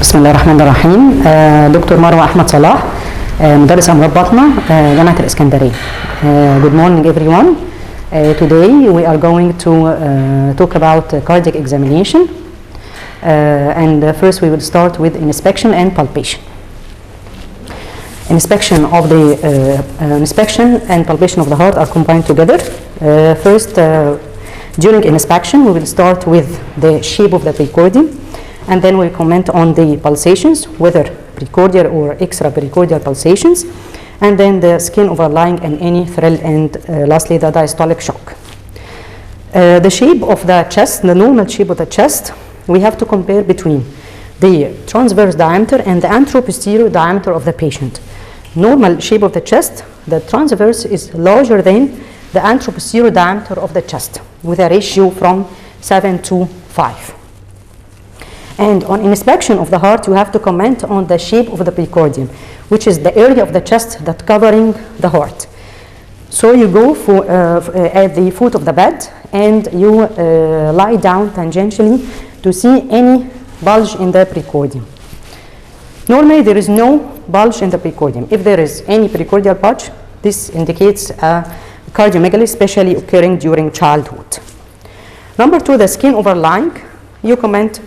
بسم الله الرحمن الرحيم. دكتور مروة أحمد صلاح، مدرس أمراض باطنة جامعة الإسكندرية. Good morning everyone. Today we are going to talk about cardiac examination, and first we will start with inspection and palpation. Inspection and palpation of the heart are combined together. First, during inspection we will start with the shape of the precordium, and then we comment on the pulsations, whether precordial or extraprecordial pulsations, and then the skin overlying and any thrill, and lastly the diastolic shock. The shape of the chest, the normal shape of the chest, we have to compare between the transverse diameter and the anteroposterior diameter of the patient. Normal shape of the chest, the transverse is larger than the anteroposterior diameter of the chest with a ratio from 7 to 5. And on inspection of the heart, you have to comment on the shape of the precordium, which is the area of the chest that covering the heart. So you go for, at the foot of the bed, and you lie down tangentially to see any bulge in the precordium. Normally there is no bulge in the precordium. If there is any precordial bulge, this indicates a cardiomegaly, especially occurring during childhood. Number two, the skin overlying, you comment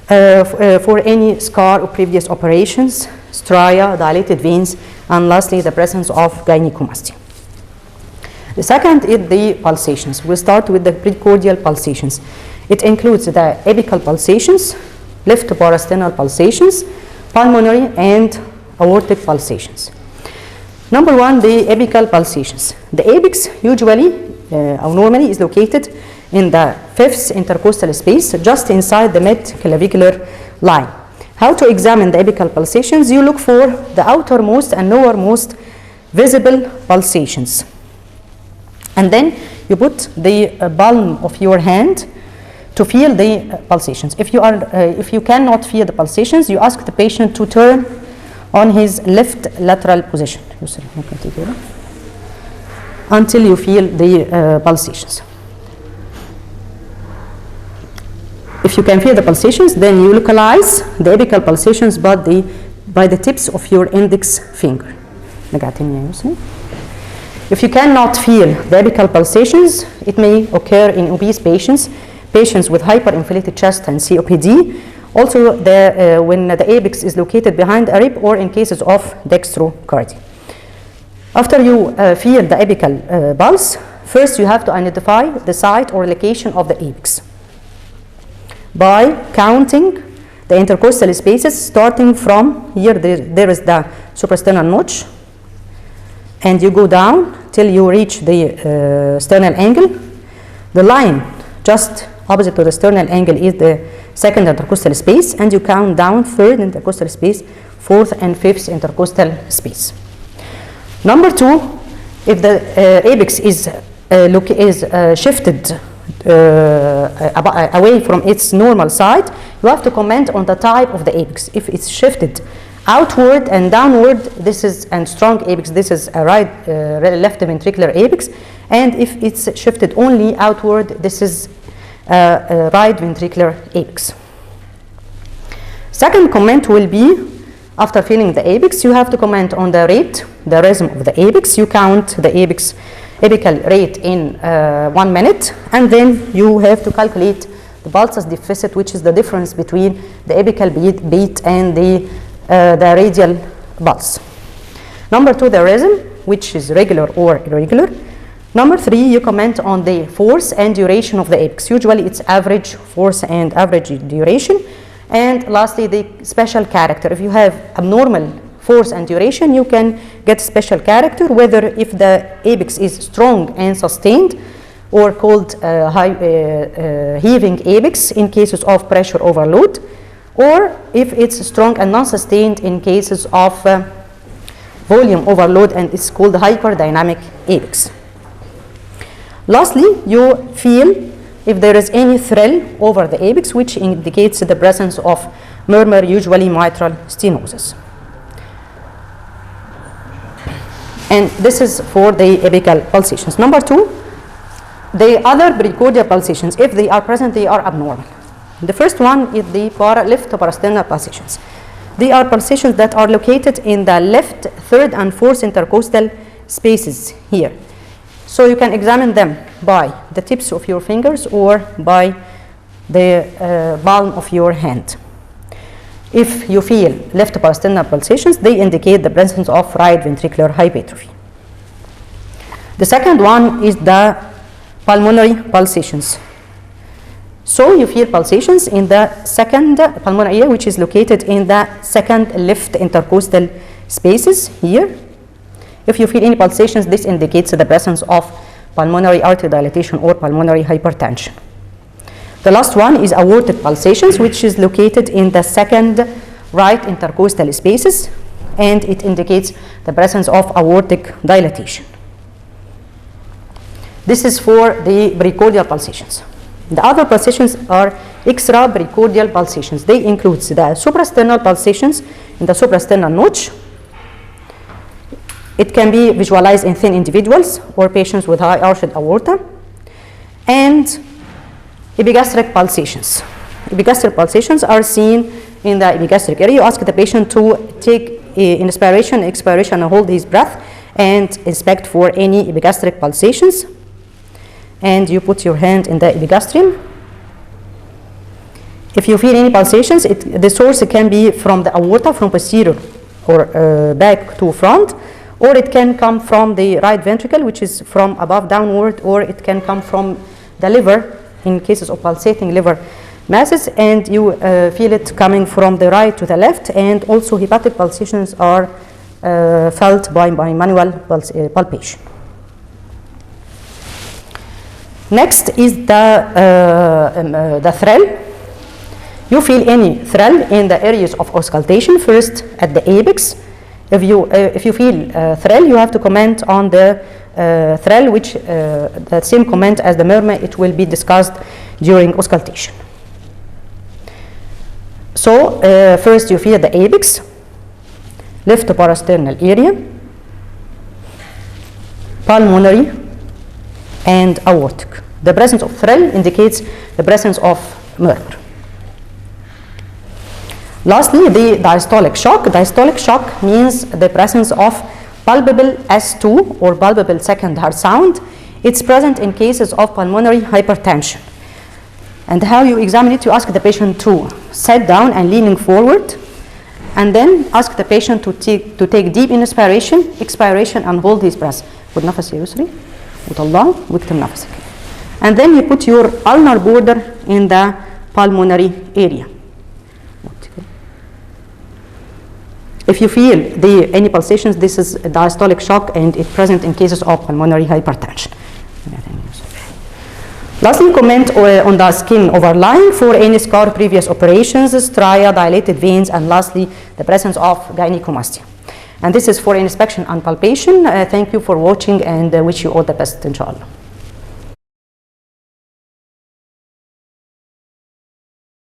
for any scar or previous operations, stria, dilated veins, and lastly the presence of gynecomastia. The second is the pulsations. We'll start with the precordial pulsations. It includes the apical pulsations, left parasternal pulsations, pulmonary and aortic pulsations. Number one, the apical pulsations. The apex usually or normally is located in the fifth intercostal space, just inside the mid-clavicular line. How to examine the apical pulsations? You look for the outermost and lowermost visible pulsations, and then you put the palm of your hand to feel the pulsations. If you cannot feel the pulsations, you ask the patient to turn on his left lateral position until you feel the pulsations. If you can feel the pulsations, then you localize the apical pulsations by the tips of your index finger. If you cannot feel the apical pulsations, it may occur in obese patients, patients with hyperinflated chest and COPD, also when the apex is located behind a rib, or in cases of dextrocardia. After you feel the apical pulse, first you have to identify the site or location of the apex by counting the intercostal spaces, starting from here. There is the suprasternal notch, and you go down till you reach the sternal angle. The line just opposite to the sternal angle is the second intercostal space, and you count down third intercostal space, fourth and fifth intercostal space. Number two, if the apex is shifted away from its normal side, you have to comment on the type of the apex. If it's shifted outward and downward, this is a strong apex, this is a left ventricular apex, and if it's shifted only outward, this is a right ventricular apex. Second comment will be, after feeling the apex, you have to comment on the rate, the rhythm of the apex. You count the apical rate in 1 minute, and then you have to calculate the pulsus deficit, which is the difference between the apical beat and the radial pulse. Number two, the rhythm, which is regular or irregular. Number three, you comment on the force and duration of the apex. Usually it's average force and average duration. And lastly, the special character. If you have abnormal force and duration, you can get special character, whether if the apex is strong and sustained, or called heaving apex in cases of pressure overload, or if it's strong and non-sustained in cases of volume overload, and it's called hyperdynamic apex. Lastly, you feel if there is any thrill over the apex, which indicates the presence of murmur, usually mitral stenosis. And this is for the apical pulsations. Number two, the other precordial pulsations, if they are present, they are abnormal. The first one is the left parasternal pulsations. They are pulsations that are located in the left, third, and fourth intercostal spaces here. So you can examine them by the tips of your fingers or by the palm of your hand. If you feel left parasternal pulsations, they indicate the presence of right ventricular hypertrophy. The second one is the pulmonary pulsations. So you feel pulsations in the second pulmonary area, which is located in the second left intercostal spaces here. If you feel any pulsations, this indicates the presence of pulmonary artery dilatation or pulmonary hypertension. The last one is aortic pulsations, which is located in the second right intercostal spaces, and it indicates the presence of aortic dilatation. This is for the precordial pulsations. The other pulsations are extra-precordial pulsations. They include the suprasternal pulsations in the suprasternal notch. It can be visualized in thin individuals or patients with high arched aorta. And epigastric pulsations. Epigastric pulsations are seen in the epigastric area. You ask the patient to take inspiration, expiration, and hold his breath and inspect for any epigastric pulsations. And you put your hand in the epigastrium. If you feel any pulsations, the source can be from the aorta, from posterior or back to front, or it can come from the right ventricle, which is from above downward, or it can come from the liver in cases of pulsating liver masses, and you feel it coming from the right to the left, and also hepatic pulsations are felt by manual palpation. Next is the thrill. You feel any thrill in the areas of auscultation, first at the apex. If you feel thrill, you have to comment on the thrill, which the same comment as the murmur, it will be discussed during auscultation. So first you feel the apex, left parasternal area, pulmonary, and aortic. The presence of thrill indicates the presence of murmur. Lastly, the diastolic shock. Diastolic shock means the presence of palpable S2 or palpable second heart sound. It's present in cases of pulmonary hypertension. And how you examine it, you ask the patient to sit down and leaning forward, and then ask the patient to take deep inspiration, expiration, and hold his breath. خد نفس يا يسري وطلعه واكتم نفسك. And then you put your ulnar border in the pulmonary area. If you feel any pulsations, this is a diastolic shock, and it's present in cases of pulmonary hypertension. Lastly, comment on the skin overlying for any scar, previous operations, stria, dilated veins, and lastly, the presence of gynecomastia. And this is for inspection and palpation. Thank you for watching, and wish you all the best, inshallah.